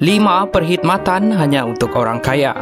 5. Perkhidmatan hanya untuk orang kaya.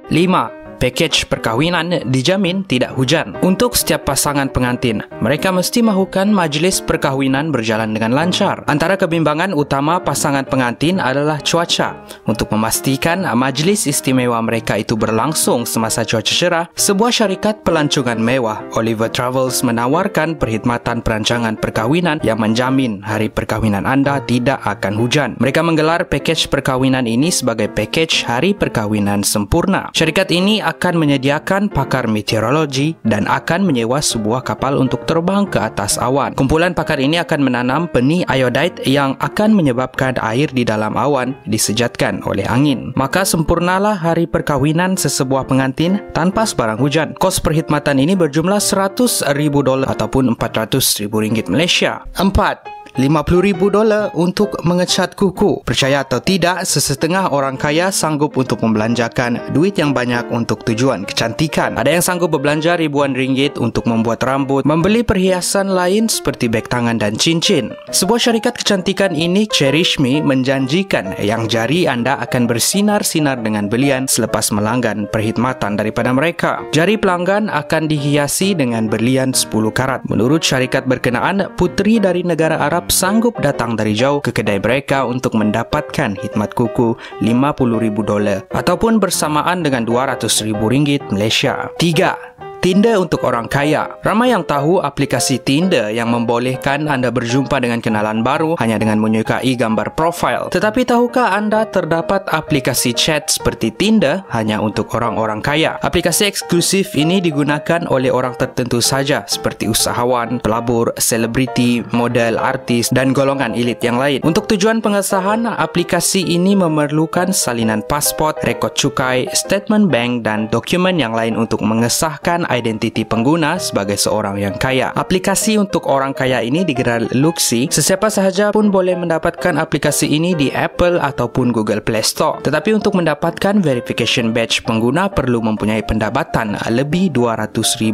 5. Pakej perkahwinan dijamin tidak hujan. Untuk setiap pasangan pengantin, mereka mesti mahukan majlis perkahwinan berjalan dengan lancar. Antara kebimbangan utama pasangan pengantin adalah cuaca. Untuk memastikan majlis istimewa mereka itu berlangsung semasa cuaca cerah, sebuah syarikat pelancongan mewah, Oliver Travels, menawarkan perkhidmatan perancangan perkahwinan yang menjamin hari perkahwinan anda tidak akan hujan. Mereka menggelar pakej perkahwinan ini sebagai pakej hari perkahwinan sempurna. Syarikat ini akan menyediakan pakar meteorologi dan akan menyewa sebuah kapal untuk terbang ke atas awan. Kumpulan pakar ini akan menanam benih iodide yang akan menyebabkan air di dalam awan disejatkan oleh angin. Maka sempurnalah hari perkahwinan sesebuah pengantin tanpa sebarang hujan. Kos perkhidmatan ini berjumlah $100,000 ataupun RM400,000 Malaysia. 4. $50,000 untuk mengecat kuku. Percaya atau tidak, sesetengah orang kaya sanggup untuk membelanjakan duit yang banyak untuk tujuan kecantikan. Ada yang sanggup berbelanja ribuan ringgit untuk membuat rambut, membeli perhiasan lain seperti beg tangan dan cincin. Sebuah syarikat kecantikan ini, Cherish Me, menjanjikan yang jari anda akan bersinar-sinar dengan belian selepas melanggan perkhidmatan daripada mereka. Jari pelanggan akan dihiasi dengan berlian 10 karat. Menurut syarikat berkenaan, puteri dari negara Arab sanggup datang dari jauh ke kedai mereka untuk mendapatkan khidmat kuku $50,000 ataupun bersamaan dengan RM200,000 Malaysia. 3. Tinder untuk orang kaya. Ramai yang tahu aplikasi Tinder yang membolehkan anda berjumpa dengan kenalan baru hanya dengan menyukai gambar profil. Tetapi tahukah anda terdapat aplikasi chat seperti Tinder hanya untuk orang-orang kaya? Aplikasi eksklusif ini digunakan oleh orang tertentu saja seperti usahawan, pelabur, selebriti, model, artis dan golongan elit yang lain. Untuk tujuan pengesahan, aplikasi ini memerlukan salinan pasport, rekod cukai, statement bank dan dokumen yang lain untuk mengesahkan identiti pengguna sebagai seorang yang kaya. Aplikasi untuk orang kaya ini digelar Luxi. Sesiapa sahaja pun boleh mendapatkan aplikasi ini di Apple ataupun Google Play Store. Tetapi untuk mendapatkan verification badge pengguna perlu mempunyai pendapatan lebih $200,000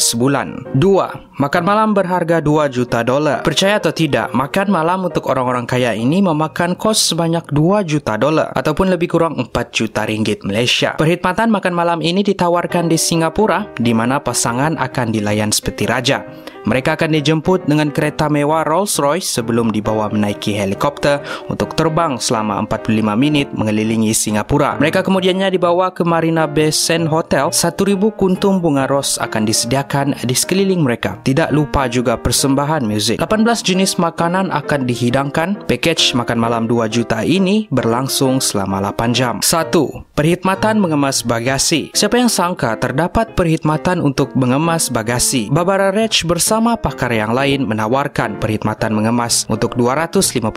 sebulan. 2. Makan malam berharga $2 juta. Percaya atau tidak, makan malam untuk orang-orang kaya ini memakan kos sebanyak $2 juta ataupun lebih kurang RM4 juta Malaysia. Perkhidmatan makan malam ini ditawarkan di Singapura, di mana pasangan akan dilayan seperti raja. Mereka akan dijemput dengan kereta mewah Rolls-Royce sebelum dibawa menaiki helikopter untuk terbang selama 45 minit mengelilingi Singapura. Mereka kemudiannya dibawa ke Marina Bay Sands Hotel. 1,000 kuntum bunga ros akan disediakan di sekeliling mereka. Tidak lupa juga persembahan muzik. 18 jenis makanan akan dihidangkan. Pakej makan malam $2 juta ini berlangsung selama 8 jam. 1. Perkhidmatan mengemas bagasi. Siapa yang sangka terdapat perkhidmatan untuk mengemas bagasi? Barbara Rich bersama pakar yang lain menawarkan perkhidmatan mengemas untuk $250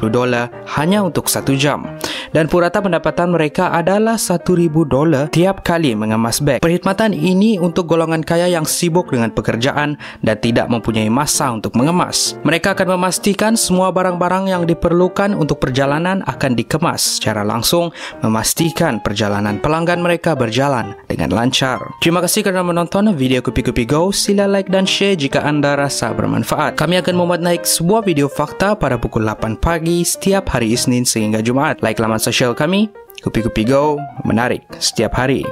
hanya untuk 1 jam. Dan purata pendapatan mereka adalah $1,000 tiap kali mengemas beg. Perkhidmatan ini untuk golongan kaya yang sibuk dengan pekerjaan dan tidak mempunyai masa untuk mengemas. Mereka akan memastikan semua barang-barang yang diperlukan untuk perjalanan akan dikemas secara langsung, memastikan perjalanan pelanggan mereka berjalan dengan lancar. Terima kasih kerana menonton video Kupi-Kupi Go. Sila like dan share jika anda rasa bermanfaat. Kami akan membuat naik sebuah video fakta pada pukul 8 pagi setiap hari Isnin sehingga Jumaat. Like laman sosial kami, Kupi-Kupi Go, menarik setiap hari.